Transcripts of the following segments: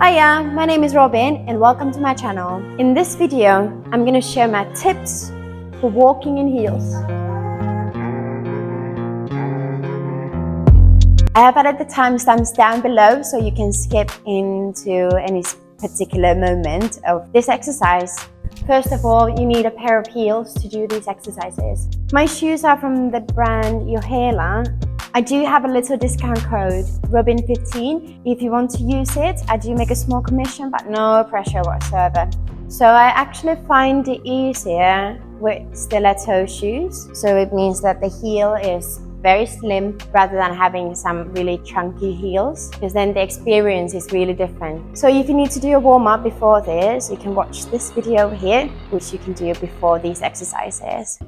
Hiya, my name is Robin and welcome to my channel. In this video, I'm going to share my tips for walking in heels. I have added the timestamps down below so you can skip into any particular moment of this exercise. First of all, you need a pair of heels to do these exercises. My shoes are from the brand Hiya. I do have a little discount code, Robin15. If you want to use it, I do make a small commission, but no pressure whatsoever. So I actually find it easier with stiletto shoes. So it means that the heel is very slim rather than having some really chunky heels, because then the experience is really different. So if you need to do a warm-up before this, you can watch this video here, which you can do before these exercises.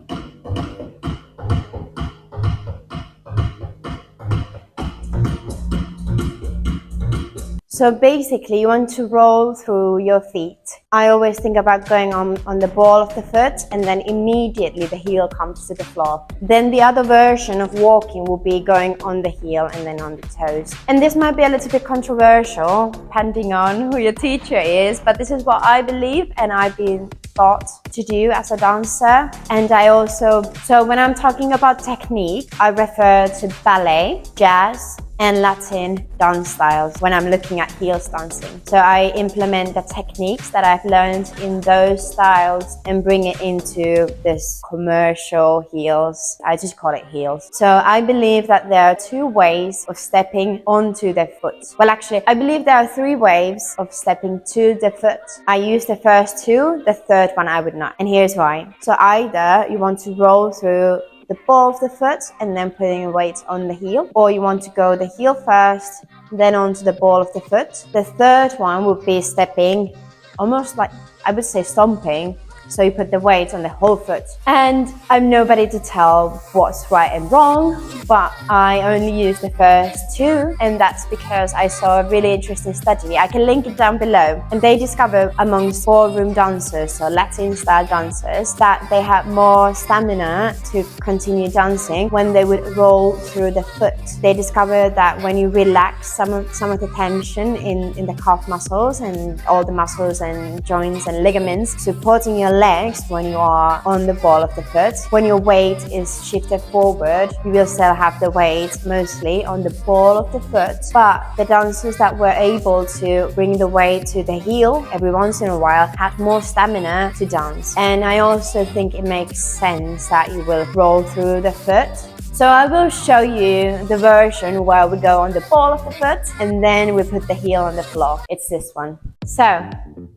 So basically, you want to roll through your feet. I always think about going on the ball of the foot, and then immediately the heel comes to the floor. Then the other version of walking will be going on the heel and then on the toes. And this might be a little bit controversial, depending on who your teacher is, but this is what I believe and I've been taught to do as a dancer. And so when I'm talking about technique, I refer to ballet, jazz, and Latin dance styles when I'm looking at heels dancing. So I implement the techniques that I've learned in those styles and bring it into this commercial heels. I just call it heels. So I believe that there are two ways of stepping onto the foot. Well, actually, I believe there are three ways of stepping to the foot. I use the first two, the third one I would not. And here's why. So either you want to roll through the ball of the foot and then putting your weight on the heel, or you want to go the heel first, then onto the ball of the foot. The third one would be stepping, almost like, I would say stomping. So you put the weight on the whole foot. And I'm nobody to tell what's right and wrong, but I only use the first two, and that's because I saw a really interesting study. I can link it down below. And they discovered amongst ballroom dancers, so Latin style dancers, that they had more stamina to continue dancing when they would roll through the foot. They discovered that when you relax some of the tension in the calf muscles and all the muscles and joints and ligaments supporting your legs when you are on the ball of the foot. When your weight is shifted forward, you will still have the weight mostly on the ball of the foot. But the dancers that were able to bring the weight to the heel every once in a while had more stamina to dance. And I also think it makes sense that you will roll through the foot. So I will show you the version where we go on the ball of the foot and then we put the heel on the floor. It's this one. So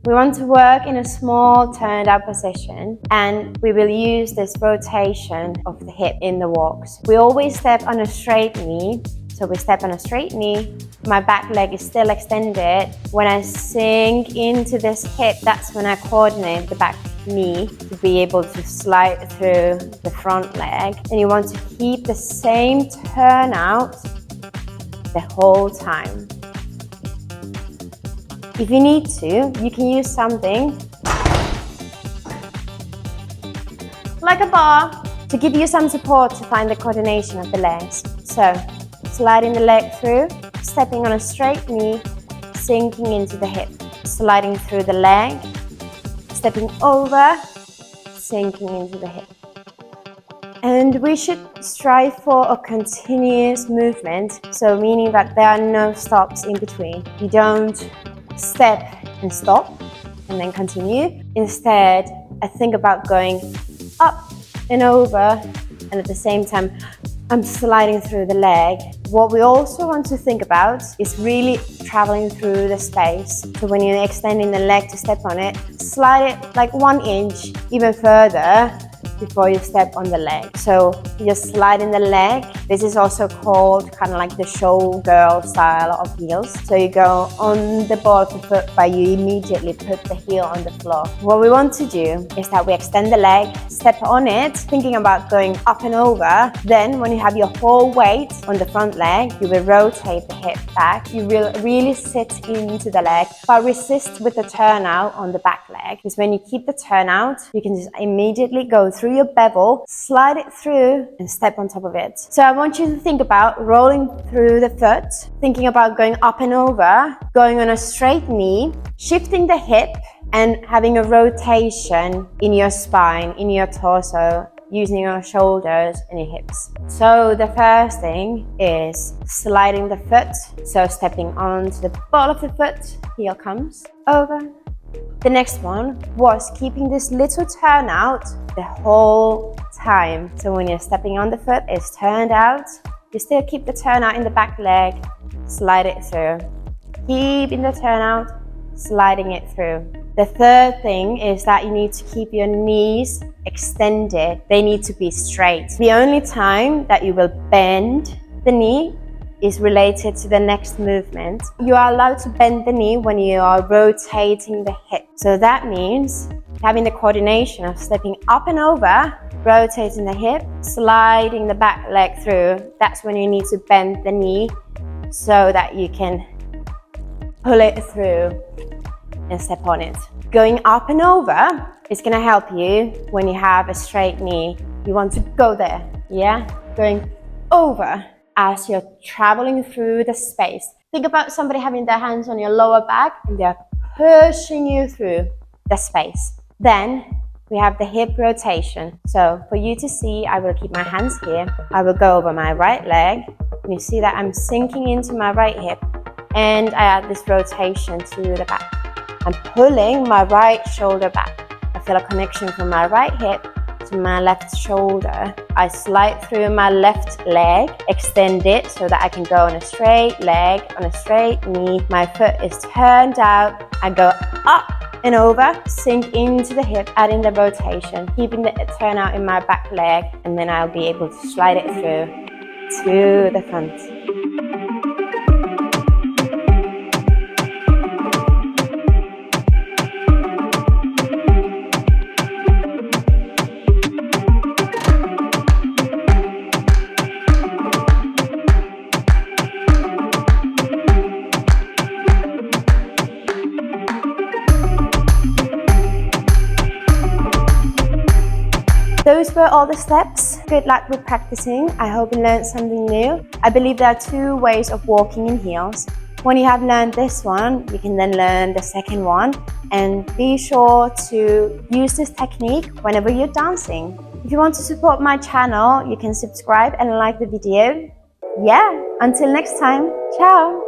we want to work in a small turned out position, and we will use this rotation of the hip in the walks. We always step on a straight knee. So we step on a straight knee. My back leg is still extended. When I sink into this hip, that's when I coordinate the back knee to be able to slide through the front leg. And you want to keep the same turnout the whole time. If you need to, you can use something like a bar to give you some support to find the coordination of the legs. So sliding the leg through, stepping on a straight knee, sinking into the hip, sliding through the leg, stepping over, sinking into the hip. And we should strive for a continuous movement, so meaning that there are no stops in between. You don't step and stop and then continue. Instead, I think about going up and over, and at the same time, I'm sliding through the leg. What we also want to think about is really traveling through the space. So when you're extending the leg to step on it, slide it like 1 inch even further before you step on the leg. So you're sliding the leg. This is also called kind of like the showgirl style of heels. So you go on the ball of the foot, but you immediately put the heel on the floor. What we want to do is that we extend the leg, step on it, thinking about going up and over. Then when you have your whole weight on the front leg, you will rotate the hip back. You will really sit into the leg, but resist with the turnout on the back leg. Because when you keep the turnout, you can just immediately go through through your bevel, slide it through and step on top of it. So I want you to think about rolling through the foot, thinking about going up and over, going on a straight knee, shifting the hip and having a rotation in your spine, in your torso, using your shoulders and your hips. So the first thing is sliding the foot. So stepping onto the ball of the foot, heel comes over. The next one was keeping this little turnout the whole time. So when you're stepping on the foot, it's turned out. You still keep the turnout in the back leg, slide it through. Keeping the turnout, sliding it through. The third thing is that you need to keep your knees extended. They need to be straight. The only time that you will bend the knee is related to the next movement. You are allowed to bend the knee when you are rotating the hip. So that means having the coordination of stepping up and over, rotating the hip, sliding the back leg through. That's when you need to bend the knee so that you can pull it through and step on it. Going up and over is going to help you when you have a straight knee. You want to go there, yeah? Going over as you're traveling through the space. Think about somebody having their hands on your lower back and they're pushing you through the space. Then we have the hip rotation. So for you to see, I will keep my hands here. I will go over my right leg. And you see that I'm sinking into my right hip and I add this rotation to the back. I'm pulling my right shoulder back. I feel a connection from my right hip to my left shoulder. I slide through my left leg, extend it so that I can go on a straight leg, on a straight knee. My foot is turned out. I go up and over, sink into the hip, adding the rotation, keeping the turnout in my back leg, and then I'll be able to slide it through to the front. Those were all the steps. Good luck with practicing. I hope you learned something new. I believe there are two ways of walking in heels. When you have learned this one, you can then learn the second one. And be sure to use this technique whenever you're dancing. If you want to support my channel, you can subscribe and like the video. Yeah, until next time, ciao!